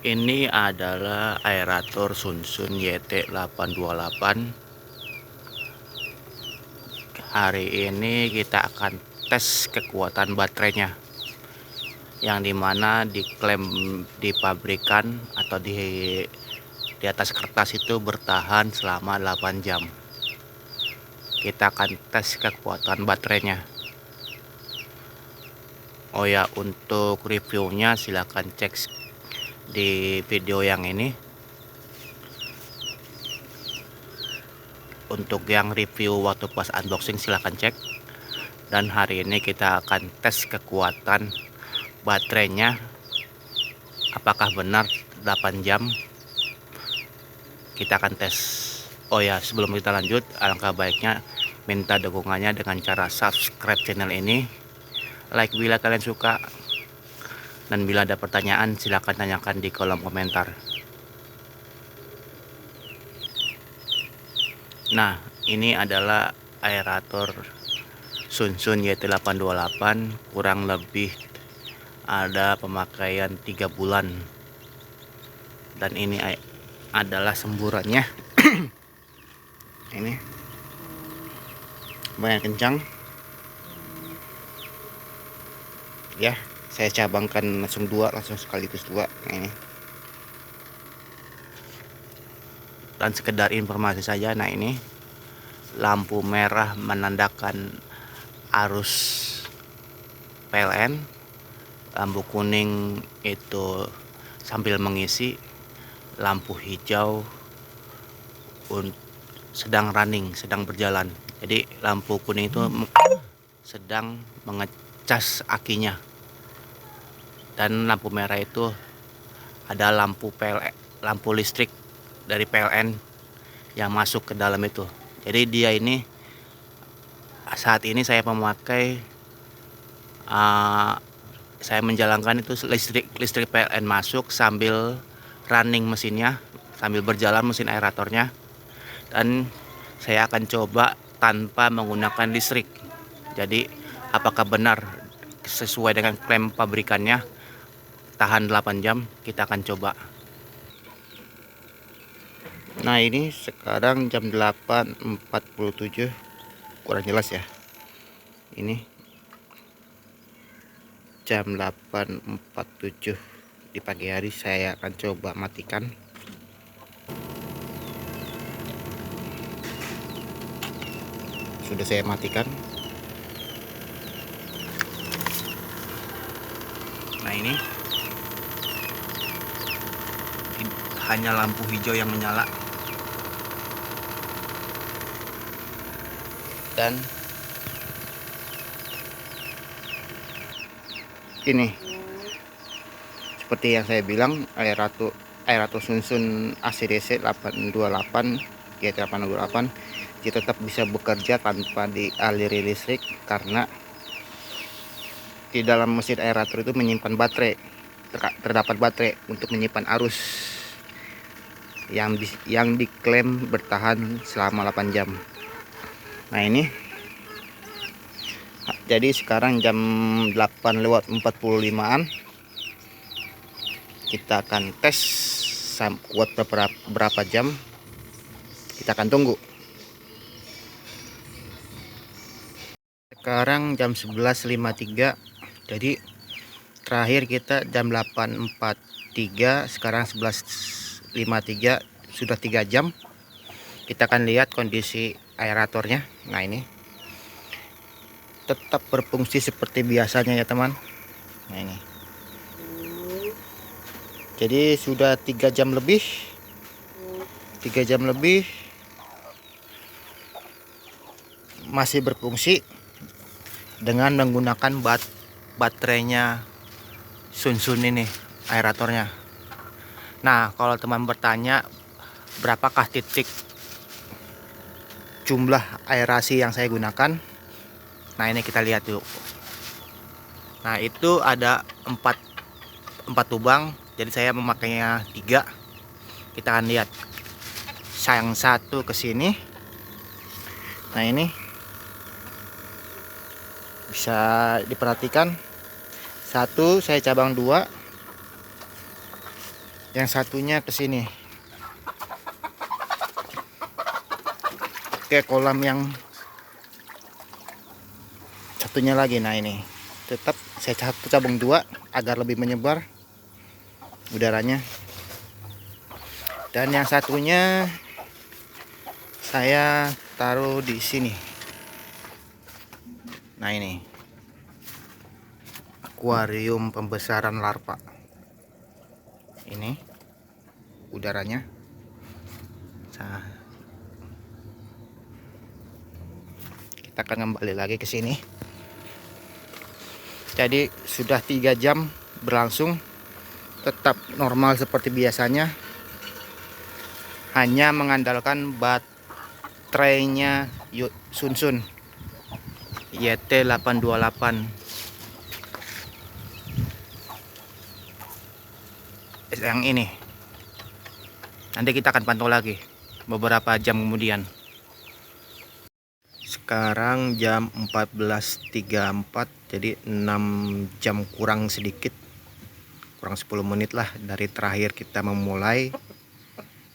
Ini adalah aerator Sunsun YT828. Hari ini kita akan tes kekuatan baterainya, yang dimana diklaim di pabrikan atau di atas kertas itu bertahan selama 8 jam. Kita akan tes kekuatan baterainya. Oh ya, untuk reviewnya silahkan cek di video yang ini. Untuk yang review waktu pas unboxing silahkan cek. Dan hari ini kita akan tes kekuatan baterainya, apakah benar 8 jam. Kita akan tes. Oh ya, sebelum kita lanjut, alangkah baiknya minta dukungannya dengan cara subscribe channel ini, like bila kalian suka, dan bila ada pertanyaan silahkan tanyakan di kolom komentar. Nah, ini adalah aerator Sunsun YT828, kurang lebih ada pemakaian 3 bulan. Dan ini adalah semburannya. Ini lumayan kencang ya, saya cabangkan langsung sekaligus dua. Nah, ini dan sekedar informasi saja. Nah, ini lampu merah menandakan arus PLN, lampu kuning itu sambil mengisi, lampu hijau sedang running, sedang berjalan. Jadi lampu kuning itu sedang mengecas akinya, dan lampu merah itu ada lampu lampu listrik dari PLN yang masuk ke dalam itu. Jadi dia ini, saat ini saya memakai saya menjalankan itu listrik PLN masuk sambil running mesinnya, sambil berjalan mesin aeratornya. Dan saya akan coba tanpa menggunakan listrik. Jadi apakah benar sesuai dengan klaim pabrikannya tahan 8 jam, kita akan coba. Nah, ini sekarang jam 8.47, kurang jelas ya. Ini jam 8.47 di pagi hari. Saya akan coba matikan. Sudah saya matikan. Nah, ini hanya lampu hijau yang menyala, dan ini seperti yang saya bilang, aerator Sunsun ACDC 828 GT828 dia tetap bisa bekerja tanpa dialiri listrik, karena di dalam mesin aerator itu menyimpan baterai, terdapat baterai untuk menyimpan arus yang diklaim bertahan selama 8 jam. Nah, ini jadi sekarang jam 8:45-an. Kita akan tes kuat berapa jam. Kita akan tunggu. Sekarang jam 11.53. Jadi terakhir kita jam 8.43, sekarang 11.53, sudah 3 jam. Kita akan lihat kondisi aeratornya. Nah, ini tetap berfungsi seperti biasanya ya teman. Nah, ini jadi sudah 3 jam lebih, masih berfungsi dengan menggunakan baterainya Sunsun ini, aeratornya. Nah, kalau teman bertanya berapakah titik jumlah aerasi yang saya gunakan, nah ini kita lihat yuk. Nah, itu ada 4 lubang, jadi saya memakainya 3. Kita akan lihat yang satu ke sini. Nah, ini bisa diperhatikan, satu saya cabang 2, Yang satunya ke sini ke kolam yang satunya lagi. Nah ini tetap saya cabung dua agar lebih menyebar udaranya. Dan yang satunya saya taruh di sini. Nah ini akuarium pembesaran larva. Ini udaranya. Nah, kita akan kembali lagi ke sini. Jadi sudah 3 jam berlangsung, tetap normal seperti biasanya. Hanya mengandalkan baterainya Sunsun YT828 yang ini. Nanti kita akan pantau lagi beberapa jam kemudian. Sekarang jam 14.34, jadi 6 jam kurang sedikit, kurang 10 menit lah dari terakhir kita memulai.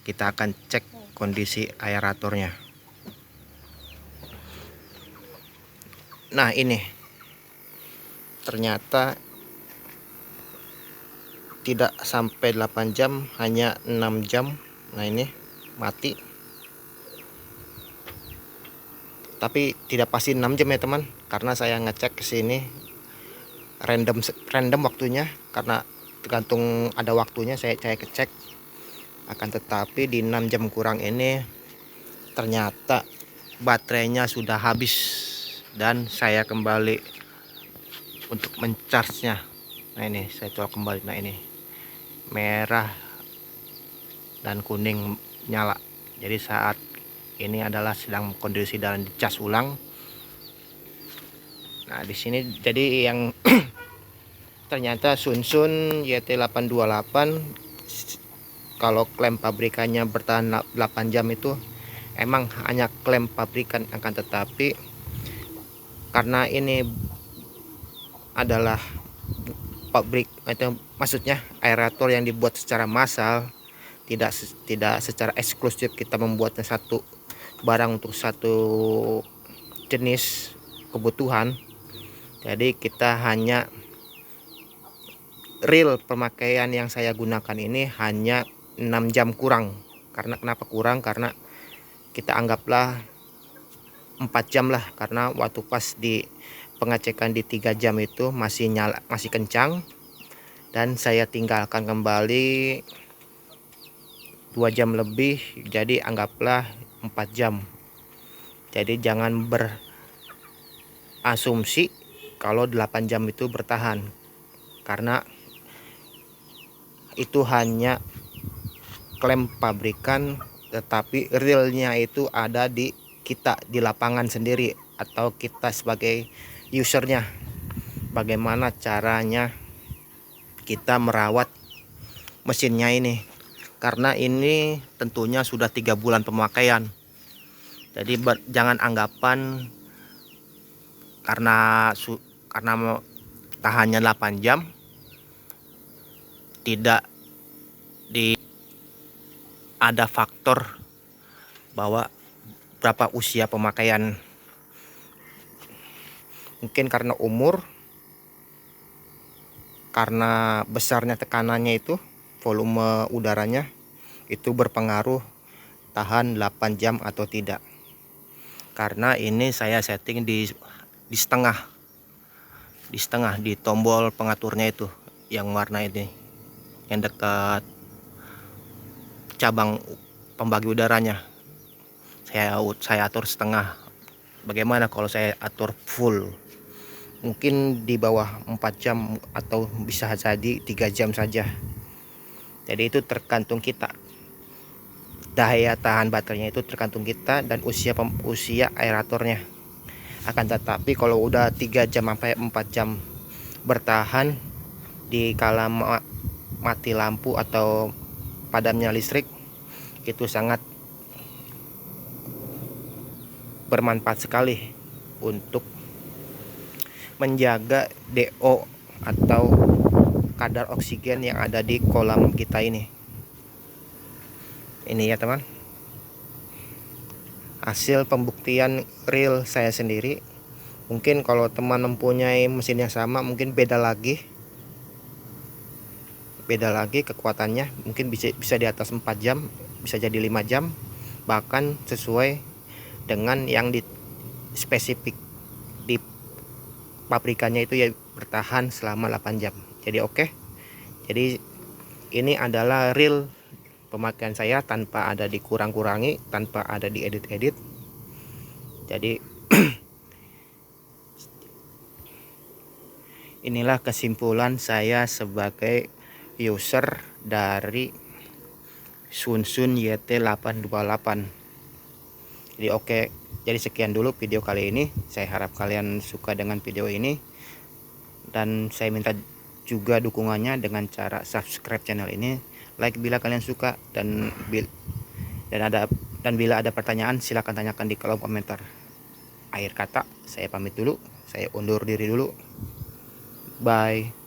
Kita akan cek kondisi aeratornya. Nah ini ternyata tidak sampai 8 jam, hanya 6 jam. Nah ini mati, tapi tidak pasti 6 jam ya teman, karena saya ngecek ke sini random waktunya, karena tergantung ada waktunya saya cek. Akan tetapi di 6 jam kurang ini ternyata baterainya sudah habis dan saya kembali untuk mencharge-nya. Nah ini saya coba kembali. Nah ini merah dan kuning nyala. Jadi saat ini adalah sedang kondisi dalam dicas ulang. Nah di sini jadi yang ternyata Sunsun YT828, kalau klaim pabrikannya bertahan 8 jam itu emang hanya klaim pabrikan, akan tetapi karena ini adalah pabrik, itu maksudnya aerator yang dibuat secara massal, tidak secara eksklusif kita membuatnya satu barang untuk satu jenis kebutuhan. Jadi kita hanya real pemakaian yang saya gunakan ini hanya 6 jam kurang. Karena kenapa kurang? Karena kita anggaplah 4 jam lah, karena waktu pas di pengecekan di 3 jam itu masih nyala, masih kencang, dan saya tinggalkan kembali 2 jam lebih, jadi anggaplah 4 jam. Jadi jangan berasumsi kalau 8 jam itu bertahan, karena itu hanya klaim pabrikan, tetapi realnya itu ada di kita di lapangan sendiri, atau kita sebagai usernya, bagaimana caranya kita merawat mesinnya ini. Karena ini tentunya sudah 3 bulan pemakaian, jadi jangan anggapan karena tahannya 8 jam tidak ada faktor bahwa berapa usia pemakaian. Mungkin karena umur, karena besarnya tekanannya itu, volume udaranya itu berpengaruh tahan 8 jam atau tidak. Karena ini saya setting di setengah di tombol pengaturnya itu yang warna ini, yang dekat cabang pembagi udaranya. Saya atur setengah. Bagaimana kalau saya atur full? Mungkin di bawah 4 jam atau bisa jadi 3 jam saja. Jadi itu tergantung kita. Daya tahan baterainya itu tergantung kita dan usia aeratornya. Akan tetapi kalau udah 3 jam sampai 4 jam bertahan di kala mati lampu atau padamnya listrik, itu sangat bermanfaat sekali untuk menjaga DO atau kadar oksigen yang ada di kolam kita ini. Ini ya teman, hasil pembuktian real saya sendiri. Mungkin kalau teman mempunyai mesin yang sama mungkin beda lagi kekuatannya, mungkin bisa di atas 4 jam, bisa jadi 5 jam, bahkan sesuai dengan yang di spesifik di pabrikannya itu ya, bertahan selama 8 jam. Jadi oke. Jadi ini adalah real pemakaian saya tanpa ada dikurang-kurangi, tanpa ada diedit-edit. Jadi inilah kesimpulan saya sebagai user dari Sunsun YT828. Jadi oke. Jadi sekian dulu video kali ini. Saya harap kalian suka dengan video ini, dan saya minta juga dukungannya dengan cara subscribe channel ini, like bila kalian suka, dan bila ada pertanyaan silahkan tanyakan di kolom komentar. Akhir kata saya pamit dulu, saya undur diri dulu, bye.